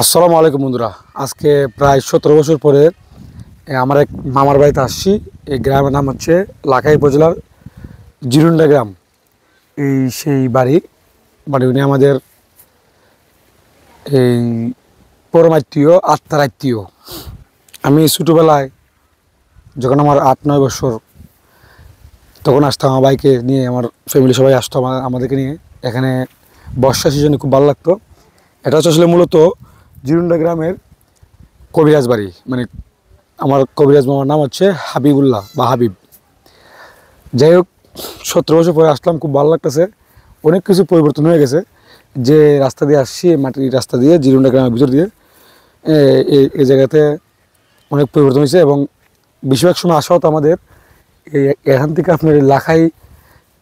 আসসালামু আলাইকুম বন্ধুরা। আজকে প্রায় 17 বছর পরে আমার এক মামার বাড়িতে আসছি। এই গ্রামের নাম হচ্ছে লাখাই উপজেলার জিরুন্ডা গ্রাম। এই সেই বাড়ি, মানে উনি আমাদের এই পরমাত্মীয়, আত্মার আত্মীয়। আমি ছোটোবেলায় যখন আমার 8-9 বছর, তখন আসতাম আমার বাইকে নিয়ে, আমার ফ্যামিলি সবাই আসতো আমাদেরকে নিয়ে। এখানে বর্ষা সিজনে খুব ভালো লাগতো। এটা হচ্ছে আসলে মূলত জিরুন্ডা গ্রামের কবিরাজ বাড়ি। মানে আমার কবিরাজ মামার নাম হচ্ছে হাবিবুল্লাহ বা হাবিব। যাই হোক, 17 বছর পরে আসলাম, খুব ভালো লাগতেছে। অনেক কিছু পরিবর্তন হয়ে গেছে। যে রাস্তা দিয়ে আসছি, মাটির রাস্তা দিয়ে, জিরুন্ডা গ্রামের ভিতর দিয়ে, এই জায়গাতে অনেক পরিবর্তন হয়েছে। এবং বেশিরভাগ সময় আসা হতো আমাদের এখান থেকে আপনার লাখাই,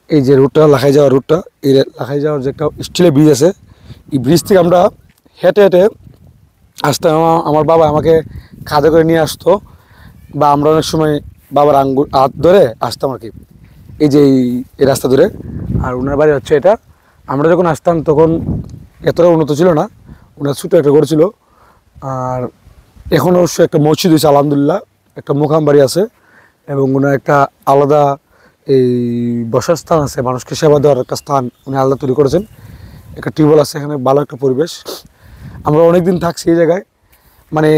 এই যে রুটটা, লাখাই যাওয়ার রুটটা, এই লাখাই যাওয়ার যে একটা স্টিলের ব্রিজ আছে, এই ব্রিজ থেকে আমরা হেঁটে হেঁটে আসতাম। আমার বাবা আমাকে কাঁধে করে নিয়ে আসতো, বা আমরা অনেক সময় বাবার হাত ধরে আসতাম আর কি, এই যে এই রাস্তা ধরে। আর ওনার বাড়ি হচ্ছে এটা। আমরা যখন আসতাম তখন এতটা উন্নত ছিল না, ওনার ছোটো একটা ঘর ছিল। আর এখন অবশ্য একটা মসজিদ হয়েছে আলহামদুলিল্লাহ, একটা মোকাম বাড়ি আছে, এবং ওনার একটা আলাদা এই বসার স্থান আছে, মানুষকে সেবা দেওয়ার একটা স্থান উনি আলাদা তৈরি করেছেন। একটা টিউবওয়েল আছে এখানে, ভালো একটা পরিবেশ। আমরা অনেক দিন থাকছি এই জায়গায়, মানে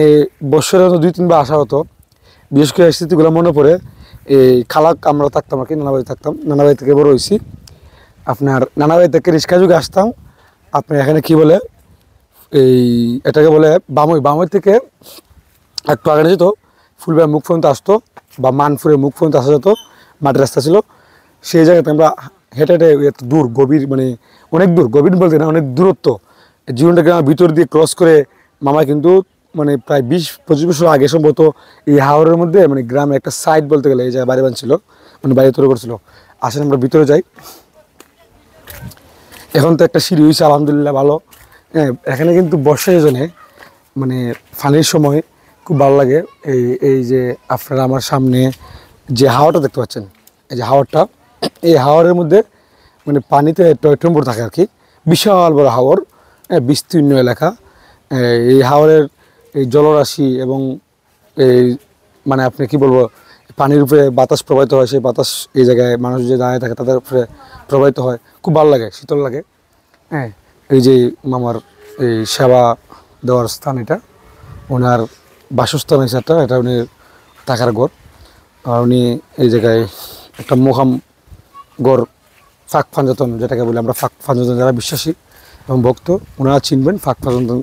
বছরে 2-3 বার আসা হতো। বিশেষ করে স্মৃতিগুলো মনে পড়ে। এই খালাক আমরা থাকতাম আর কি, নানাবাড়ি থাকতাম, নানাবাড়ি থেকে বড় হয়েছি। আপনার নানাবাড়ি থেকে রিক্সা যুগে আসতাম। আপনার এখানে কি বলে, এই এটাকে বলে বামই। বামই থেকে একটু আগে যেত, ফুলবাড়ি মুখ পর্যন্ত আসতো, বা মানপুরের মুখ পর্যন্ত আসা যেত, মাটির রাস্তা ছিল। সেই জায়গাতে আমরা হেঁটে হেঁটে এত দূর, গভীর, মানে অনেক দূর, গভীর বলতে না, অনেক দূরত্ব, জীবনটা গ্রামের ভিতর দিয়ে ক্রস করে মামা কিন্তু, মানে প্রায় 20-25 বছর আগে সম্ভবত এই হাওরের মধ্যে, মানে গ্রামে একটা সাইড বলতে গেলে, এই জায়গায় বাড়ি বানছিল, মানে বাড়ি তৈরি করছিল। আসলে আমরা ভিতরে যাই। এখন তো একটা সিঁড়ি হয়েছে আলহামদুলিল্লাহ, ভালো। হ্যাঁ, এখানে কিন্তু বর্ষা সিজনে, মানে ফানির সময় খুব ভালো লাগে। এই যে আপনারা আমার সামনে যে হাওয়াটা দেখতে পাচ্ছেন, এই যে হাওরটা, এই হাওরের মধ্যে মানে পানিতে টয়টম্বর থাকে আর কি, বিশাল বড় হাওর, বিস্তীর্ণ এলাকা। এই হাওরের এই জলরাশি এবং এই, মানে আপনি কি বলবো, পানির উপরে বাতাস প্রবাহিত হয়, সেই বাতাস এই জায়গায় মানুষ যে দাঁড়িয়ে থাকে তাদের উপরে প্রবাহিত হয়, খুব ভালো লাগে, শীতল লাগে। হ্যাঁ, এই যে মামার এই সেবা দেওয়ার স্থান, এটা ওনার বাসস্থান হিসেবে এটা উনি থাকার ঘর। আর উনি এই জায়গায় একটা মোকাম গড়, ফাঁক ফাঞ্জতন যেটাকে বলি আমরা, ফাঁক ফাঞ্জতন যারা বিশ্বাসী এবং ভক্ত ওনারা চিনবেন, ফাঁক ফাঞ্জতন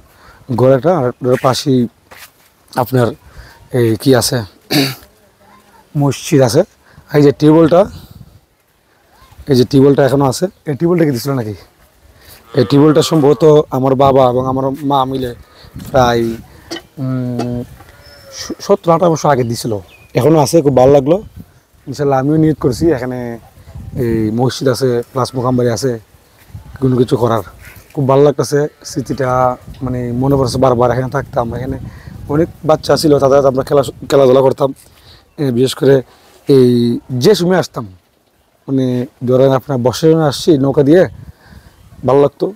গড় একটা। আর ওর পাশেই আপনার এই কি আছে, মসজিদ আছে। এই যে টিউবওয়েলটা, এই যে টিউবওয়েলটা এখনও আছে। এই টিউবওয়েলটা কি দিছিল নাকি? এই টিউবওয়েলটা সম্ভবত আমার বাবা এবং আমার মা মিলে প্রায় 17-18 বছর আগে দিছিল। এখনও আছে, খুব ভালো লাগলো। ইনশাল্লাহ আমিও নিয়ত করছি এখানে এই মসজিদ আছে প্লাস মোকামবাড়ি আছে, কোনো কিছু করার। খুব ভালো লাগতেছে স্মৃতিটা, মানে মনে পড়ছে বারবার। এখানে থাকতাম, এখানে অনেক বাচ্চা ছিল, তাদের সাথে আমরা খেলাধুলা করতাম। বিশেষ করে এই যে সময় আসতাম, মানে ধরেন আপনার বর্ষার জন্য আসছি নৌকা দিয়ে, ভালো লাগতো।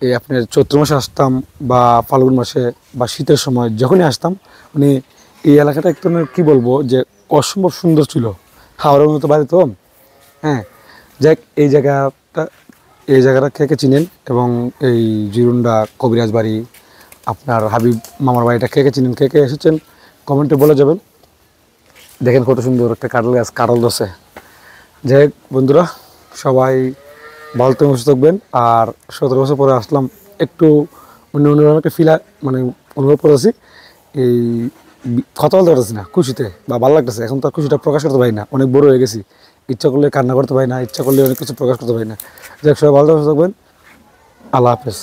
এই আপনার চৈত্র মাসে আসতাম, বা ফাল্গুন মাসে, বা শীতের সময় যখনই আসতাম, মানে এই এলাকাটা একটু কী বলবো, যে অসম্ভব সুন্দর ছিল। হাওড়ের মতো বাড়ি তো। হ্যাঁ, যাক, এই জায়গাটা কে কে চিনেন, এবং এই জিরুন্ডা কবিরাজ বাড়ি, আপনার হাবিব মামার বাড়িটা কে কে চিনেন, কে কে এসেছেন, কমেন্টে বলে যাবেন। দেখেন কত সুন্দর একটা কাঁঠাল গাছ, কাঁঠাল ধসে। যাই হোক বন্ধুরা, সবাই ভালো থাকবেন। আর 17 বছর পরে আসলাম, একটু অন্যরকম একটা মানে অনুভব করেছি। এই কথা বলতে পারতেছি না খুশিতে, বা ভালো লাগতেছে। এখন তো খুশিটা প্রকাশ করতে পারি না, অনেক বড় হয়ে গেছি। ইচ্ছা করলে কান্না করতে পারি না, ইচ্ছা করলে অনেক কিছু প্রকাশ করতে পারি না। যাই হোক, সবাই ভালো থাকবেন। আল্লাহ হাফেজ।